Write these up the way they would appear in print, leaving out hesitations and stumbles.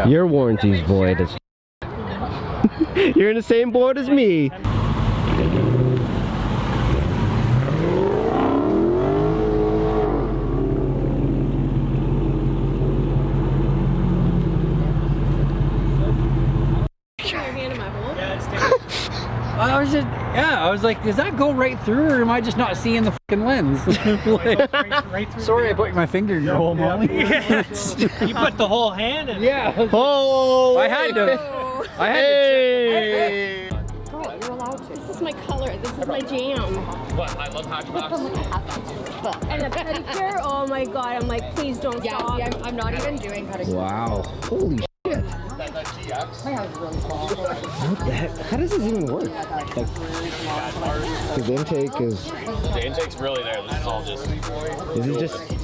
Your warranty's void. You're in the same boat as me. I was like, does that go right through, or am I just not seeing the fucking lens? Right through. Sorry, I put my finger in your hole, Molly. Yes. You put the whole hand in. Yeah. Oh, I had to. I had hey. Girl, you're allowed to. This is my color. This is my jam. What? I love hatchbacks. And a pedicure. Oh my god. I'm like, please don't stop. Yeah, I'm not even doing pedicure. Wow. Holy shit. My house is really small. What the heck? How does this even work? Like, the intake is... The intake's really there. This is all just...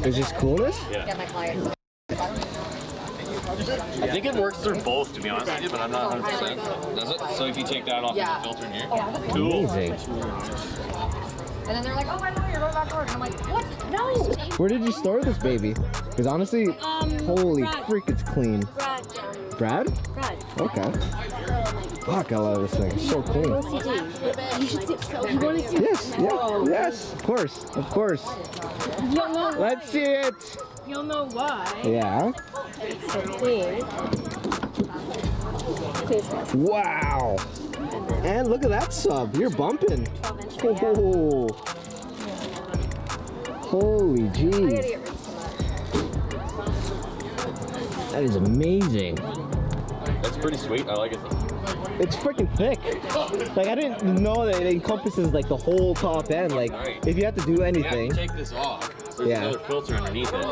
Is this coolness? Yeah. Get my client. I think it works through both, to be honest with you, but I'm not 100%. Does it? So if you take that off, Yeah. the filter in here? Cool. Amazing. And then they're like, oh, I know, you're going back to work. And I'm like, what? No! Where did you store this baby? Because honestly, holy frick, it's clean. Brad? Brad. Okay. Fuck, I love this thing. It's so clean. You should see. You want to see? Yes, yeah, yes, of course, of course. You'll know. Let's see it. You'll know why. Yeah. It's so clean. Wow. And look at that sub. You're bumping. Oh. Holy jeez. That is amazing. That's pretty sweet. I like it. It's freaking thick. Like, I didn't know that it encompasses like the whole top end. Like, if you have to do Yeah, anything. you take this off. There's another filter underneath it.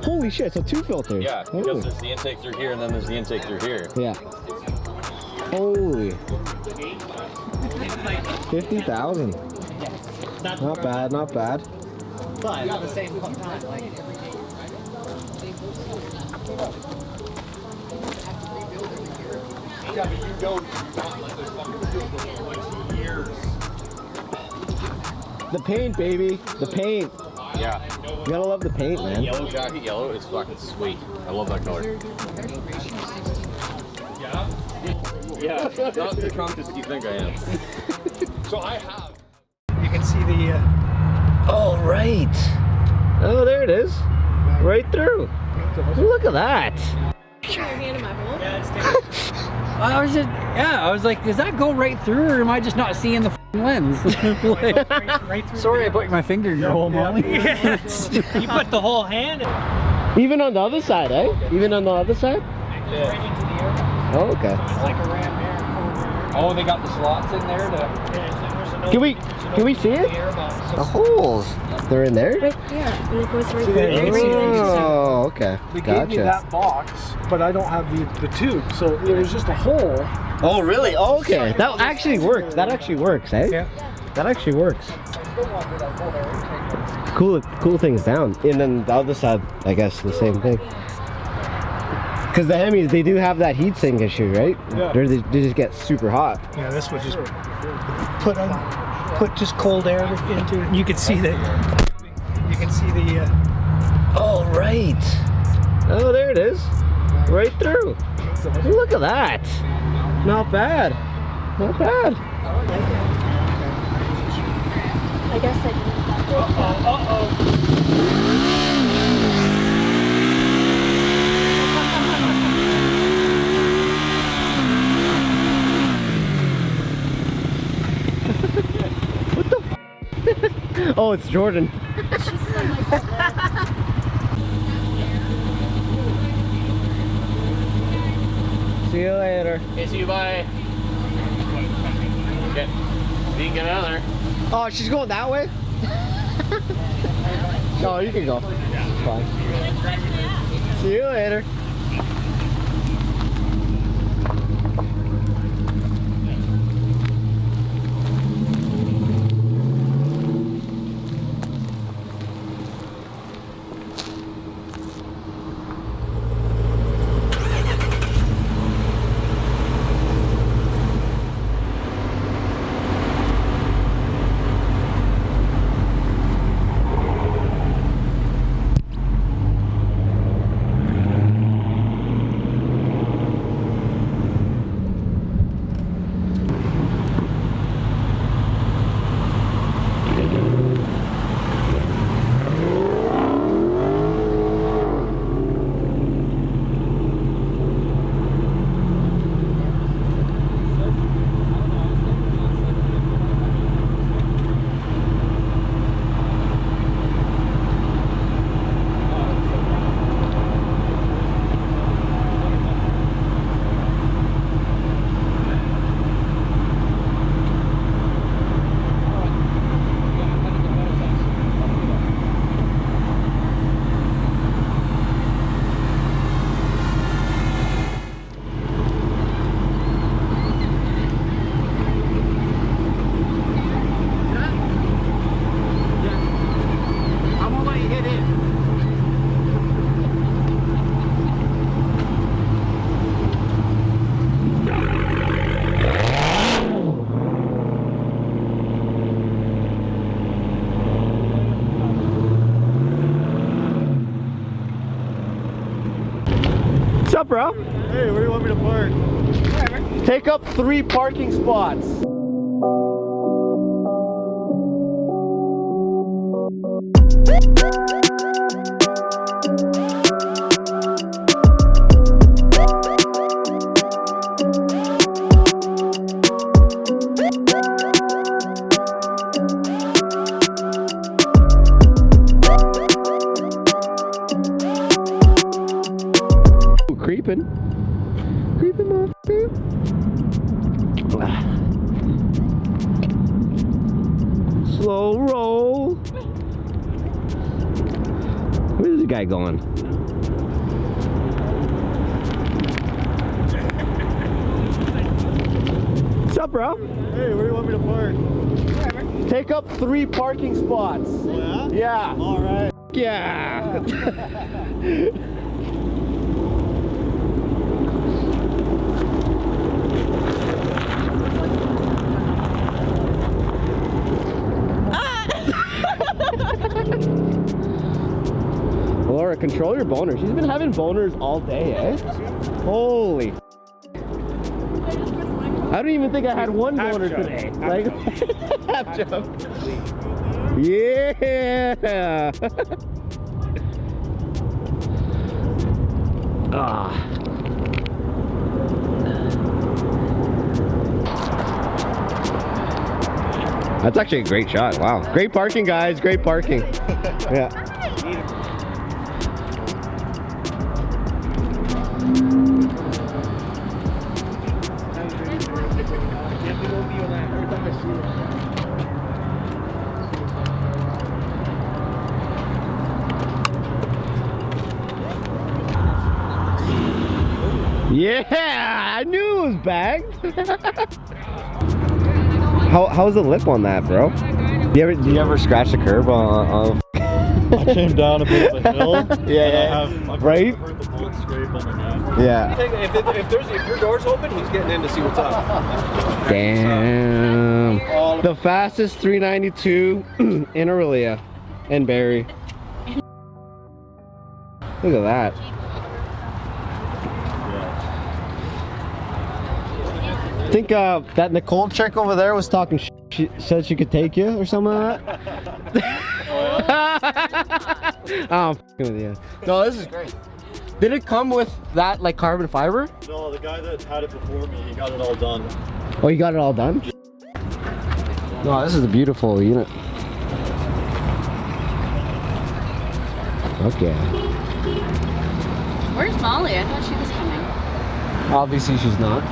Holy shit, so 2 filters. Yeah, because there's the intake through here and then there's the intake through here. Yeah. Holy. 50,000. Not bad, not bad. But at the same time, like... Yeah, but you don't not let this fucking filter for like years. The paint, baby. The paint. Yeah. You gotta love the paint, man. Yellow jacket yellow is fucking sweet. I love that color. Yeah, not the trunk as you think I am. So I have. You can see the... Oh, right. Oh, there it is. Right through. Look at that. Put your hand in my hole. I was like, does that go right through, or am I just not seeing the fucking lens? right through. Sorry, I put my finger in your hole, Molly. Yes. You put the whole hand in. Even on the other side, eh? Even on the other side? Right into the air. Oh, okay. It's like a ram air. Oh, they got the slots in there to... Can we see it? The holes. They're in there? Right there. And it goes right See, there. you can see it. Oh, okay. They gave me Gotcha. that box, but I don't have the tube, so there was just a hole. Oh, really? Oh, okay. That actually works. That actually works, eh? Yeah. That actually works. Cool things down. And then the other side, I guess, the same thing. Because the Hemis, they do have that heat sink issue, right? Yeah. They just get super hot. Yeah, this would just put just cold air into it. And you can see that. You can see the. Oh, right. Oh, there it is. Right through. Look at that. Not bad. Not bad. I guess I did. What the f? Oh, it's Jordan. See you later. Okay, see you, bye. Okay. You can get out of there. Oh, she's going that way? No, you can go. It's fine. See you later. up, bro? Hey, where do you want me to park? Wherever. Take up 3 parking spots. Creeping, motherfucker. Slow roll. Where's the guy going? What's up, bro? Hey, where do you want me to park? Wherever. Take up 3 parking spots. Yeah? Yeah. All right. Yeah. Laura, control your boner. She's been having boners all day, eh? Holy. I don't even think I had one boner today. Like, half jump. Yeah. Ah. That's actually a great shot. Wow. Great parking, guys. Great parking. Yeah. Yeah, I knew it was bagged. How's the lip on that, bro? Do you ever scratch the curb on I came down a bit of a hill. Yeah, right? I've heard the bullet scrape underneath. Yeah. If your door's open, he's getting in to see what's up. Damn. The fastest 392 in Aurelia and Barrie. Look at that. I think that Nicole chick over there was talking she said she could take you or something like that. Oh, I'm f***ing with you. No, this is great. Did it come with that like carbon fiber? No, the guy that had it before me, he got it all done. Oh, you got it all done? No, this is a beautiful unit. Okay. Where's Molly? I thought she was coming. Obviously she's not.